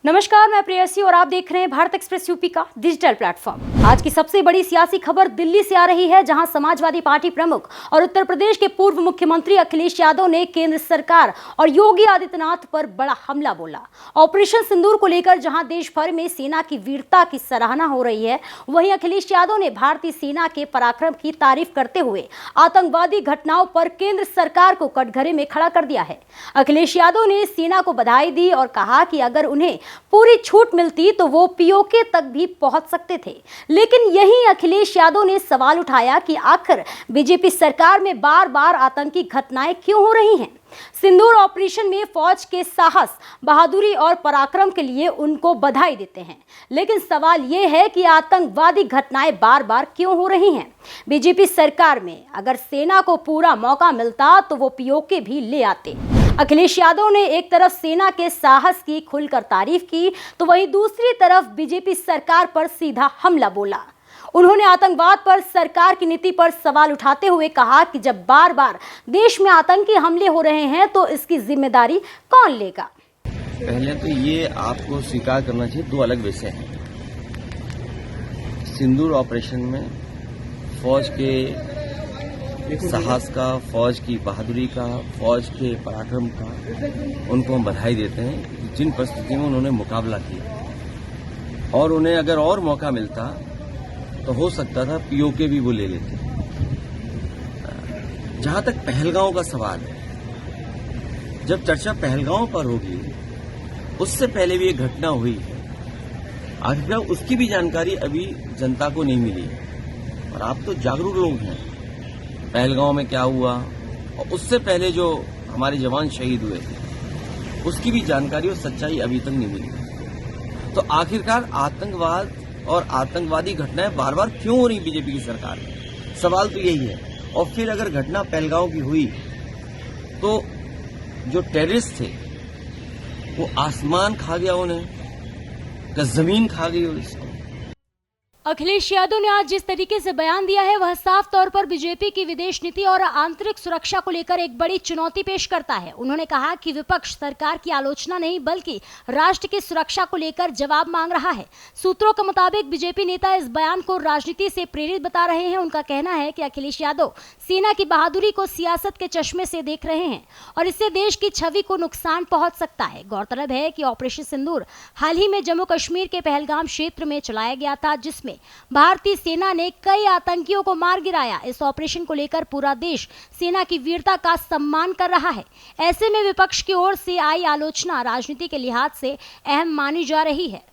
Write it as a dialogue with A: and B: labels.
A: नमस्कार, मैं प्रेयसी और आप देख रहे हैं भारत एक्सप्रेस यूपी का डिजिटल प्लेटफॉर्म। आज की सबसे बड़ी सियासी खबर दिल्ली से आ रही है, जहां समाजवादी पार्टी प्रमुख और उत्तर प्रदेश के पूर्व मुख्यमंत्री अखिलेश यादव ने केंद्र सरकार और योगी आदित्यनाथ पर बड़ा हमला बोला। ऑपरेशन सिंदूर को लेकर जहां देश भर में सेना की वीरता की सराहना हो रही है, वहीं अखिलेश यादव ने भारतीय सेना के पराक्रम की तारीफ करते हुए आतंकवादी घटनाओं पर केंद्र सरकार को कटघरे में खड़ा कर दिया है। अखिलेश यादव ने सेना को बधाई दी और कहा कि अगर उन्हें पूरी छूट मिलती तो वो पीओके तक भी पहुंच सकते थे। लेकिन यहीं अखिलेश यादव ने सवाल उठाया कि आखिर बीजेपी सरकार में बार बार आतंकी घटनाएं क्यों हो रही हैं। सिंदूर ऑपरेशन में फौज के साहस, बहादुरी और पराक्रम के लिए उनको बधाई देते हैं, लेकिन सवाल ये है कि आतंकवादी घटनाएं बार बार क्यों हो रही हैं। बीजेपी सरकार में अगर सेना को पूरा मौका मिलता तो वो पीओके भी ले आते। अखिलेश यादव ने एक तरफ सेना के साहस की खुलकर तारीफ की, तो वहीं दूसरी तरफ बीजेपी सरकार पर सीधा हमला बोला। उन्होंने आतंकवाद पर सरकार की नीति पर सवाल उठाते हुए कहा कि जब बार बार देश में आतंकी हमले हो रहे हैं तो इसकी जिम्मेदारी कौन लेगा।
B: पहले तो ये आपको स्वीकार करना चाहिए, दो अलग विषय हैं। सिंदूर ऑपरेशन में फौज के साहस का, फौज की बहादुरी का, फौज के पराक्रम का उनको हम बधाई देते हैं। जिन परिस्थितियों में उन्होंने मुकाबला किया और उन्हें अगर और मौका मिलता तो हो सकता था पीओके भी वो ले लेते। जहां तक पहलगांव का सवाल है, जब चर्चा पहलगांव पर होगी, उससे पहले भी एक घटना हुई है। आखिर उसकी भी जानकारी अभी जनता को नहीं मिली है और आप तो जागरूक लोग हैं। पहलगांव में क्या हुआ और उससे पहले जो हमारे जवान शहीद हुए थे, उसकी भी जानकारी और सच्चाई अभी तक नहीं मिली। तो आखिरकार आतंकवाद और आतंकवादी घटनाएं बार बार क्यों हो रही बीजेपी की सरकार में, सवाल तो यही है। और फिर अगर घटना पहलगांव की हुई तो जो टेररिस्ट थे वो आसमान खा गया, उन्हें क्या जमीन खा गई हो इसको।
A: अखिलेश यादव ने आज जिस तरीके से बयान दिया है, वह साफ तौर पर बीजेपी की विदेश नीति और आंतरिक सुरक्षा को लेकर एक बड़ी चुनौती पेश करता है। उन्होंने कहा कि विपक्ष सरकार की आलोचना नहीं बल्कि राष्ट्र की सुरक्षा को लेकर जवाब मांग रहा है। सूत्रों के मुताबिक बीजेपी नेता इस बयान को राजनीति से प्रेरित बता रहे हैं। उनका कहना है कि अखिलेश यादव सेना की बहादुरी को सियासत के चश्मे से देख रहे हैं और इससे देश की छवि को नुकसान पहुंच सकता है। गौरतलब है कि ऑपरेशन सिंदूर हाल ही में जम्मू कश्मीर के पहलगाम क्षेत्र में चलाया गया था, जिसमें भारतीय सेना ने कई आतंकियों को मार गिराया। इस ऑपरेशन को लेकर पूरा देश सेना की वीरता का सम्मान कर रहा है। ऐसे में विपक्ष की ओर से आई आलोचना राजनीति के लिहाज से अहम मानी जा रही है।